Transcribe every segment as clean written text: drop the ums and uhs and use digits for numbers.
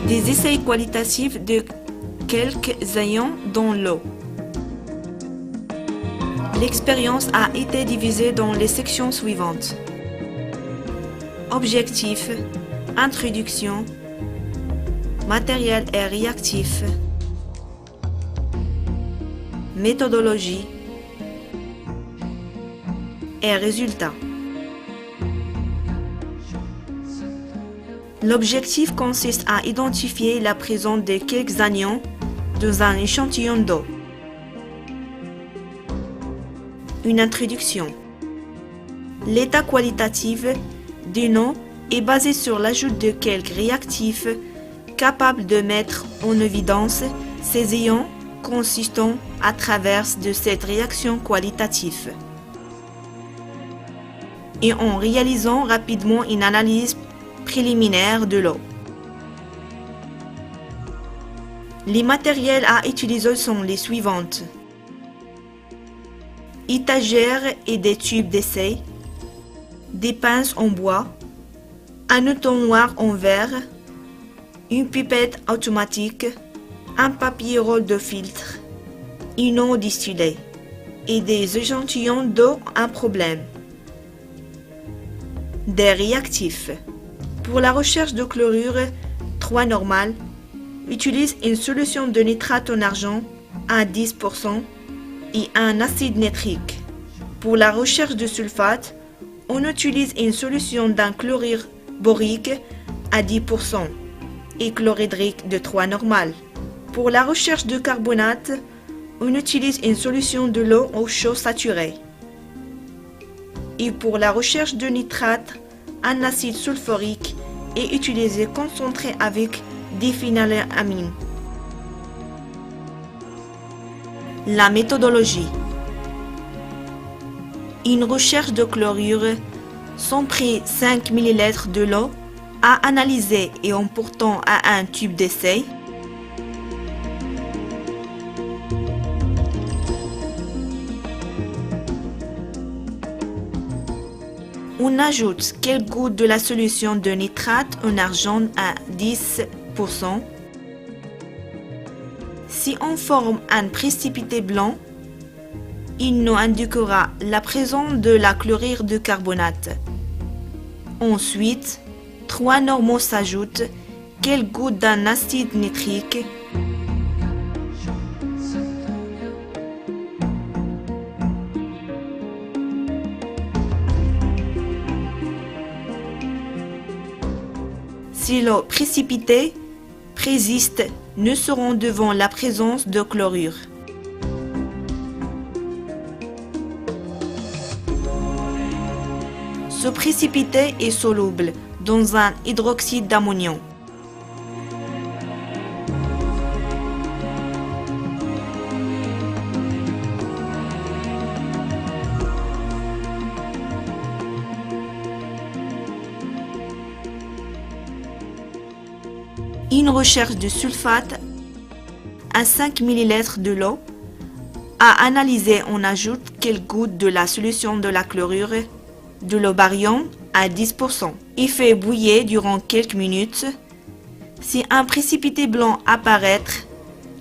Des essais qualitatifs de quelques ions dans l'eau. L'expérience a été divisée dans les sections suivantes. Objectif, introduction, matériel et réactif, méthodologie et résultats. L'objectif consiste à identifier la présence de quelques anions dans un échantillon d'eau. Une introduction. L'état qualitatif d'une eau est basé sur l'ajout de quelques réactifs capables de mettre en évidence ces ions consistant à travers de cette réaction qualitative. Et en réalisant rapidement une analyse préliminaire de l'eau. Les matériels à utiliser sont les suivantes. Étagères et des tubes d'essai, des pinces en bois, un entonnoir en verre, une pipette automatique, un papier rôle de filtre, une eau distillée et des échantillons d'eau à problème. Des réactifs. Pour la recherche de chlorure 3 normal, utilise une solution de nitrate en argent à 10% et un acide nitrique. Pour la recherche de sulfate, on utilise une solution d'un chlorure borique à 10% et chlorhydrique de 3 normal. Pour la recherche de carbonate, on utilise une solution de l'eau au chaud saturée. Et pour la recherche de nitrate, un acide sulfurique est utilisé concentré avec des phénylamines. La méthodologie. Une recherche de chlorure sont pris 5 ml de l'eau à analyser et en portant à un tube d'essai. On ajoute quelques gouttes de la solution de nitrate en argent à 10%. Si on forme un précipité blanc, il nous indiquera la présence de la chlorure de carbonate. Ensuite, 3 normaux s'ajoutent, quelques gouttes d'un acide nitrique, si l'eau précipitée persiste, nous serons devant la présence de chlorure. Ce précipité est soluble dans un hydroxyde d'ammonium. Une recherche de sulfate à 5 ml de l'eau. À analyser, on ajoute quelques gouttes de la solution de la chlorure de l'eau barium à 10% et fait bouillir durant quelques minutes. Si un précipité blanc apparaît,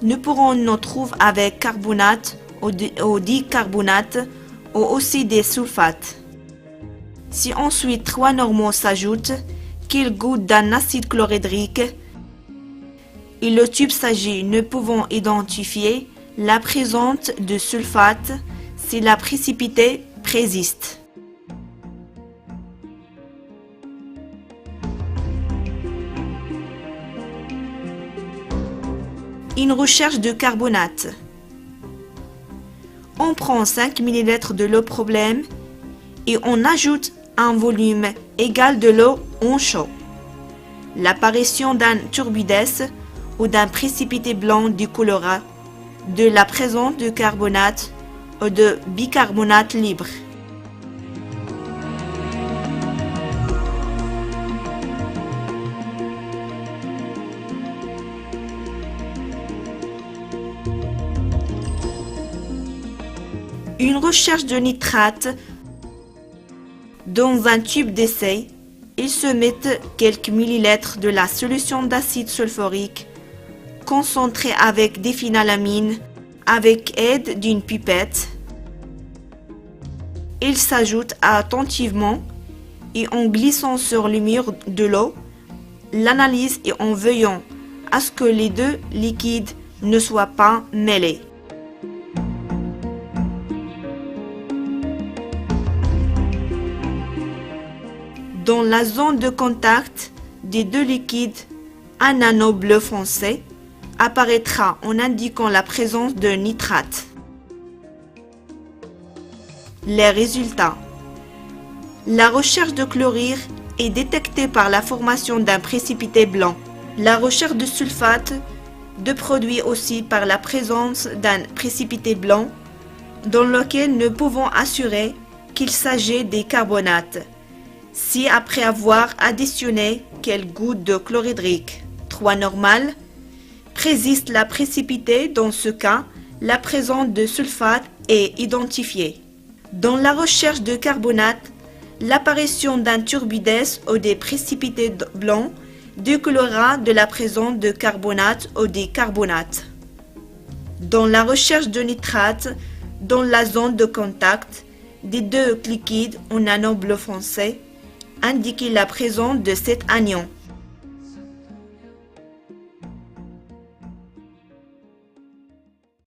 nous pourrons nous trouver avec carbonate ou dicarbonate ou aussi des sulfates. Si ensuite 3 normaux s'ajoutent, quelques gouttes d'un acide chlorhydrique, et le tube s'agit, nous pouvons identifier la présence de sulfate si la précipité persiste. Une recherche de carbonate. On prend 5 ml de l'eau problème et on ajoute un volume égal de l'eau en chaud. L'apparition d'un turbidès ou d'un précipité blanc découlera de la présence de carbonate ou de bicarbonate libre. Une recherche de nitrate dans un tube d'essai ils se mettent quelques millilitres de la solution d'acide sulfurique concentrée avec des phénylamines avec aide d'une pipette. Ils s'ajoutent attentivement et en glissant sur le mur de l'eau, l'analyse et en veillant à ce que les deux liquides ne soient pas mêlés. Dans la zone de contact des deux liquides, un anneau bleu foncé apparaîtra en indiquant la présence de nitrate. Les résultats. La recherche de chlorure est détectée par la formation d'un précipité blanc. La recherche de sulfate de produit aussi par la présence d'un précipité blanc dans lequel nous pouvons assurer qu'il s'agit des carbonates. Si après avoir additionné quelques gouttes de chlorhydrique 3 normal, présiste la précipité, dans ce cas, la présence de sulfate est identifiée. Dans la recherche de carbonate, l'apparition d'un turbidès ou des précipités blancs découlera de la présence de carbonate ou des carbonates. Dans la recherche de nitrate, dans la zone de contact des deux liquides en anneau bleu foncé, indiquez la présence de cet anion.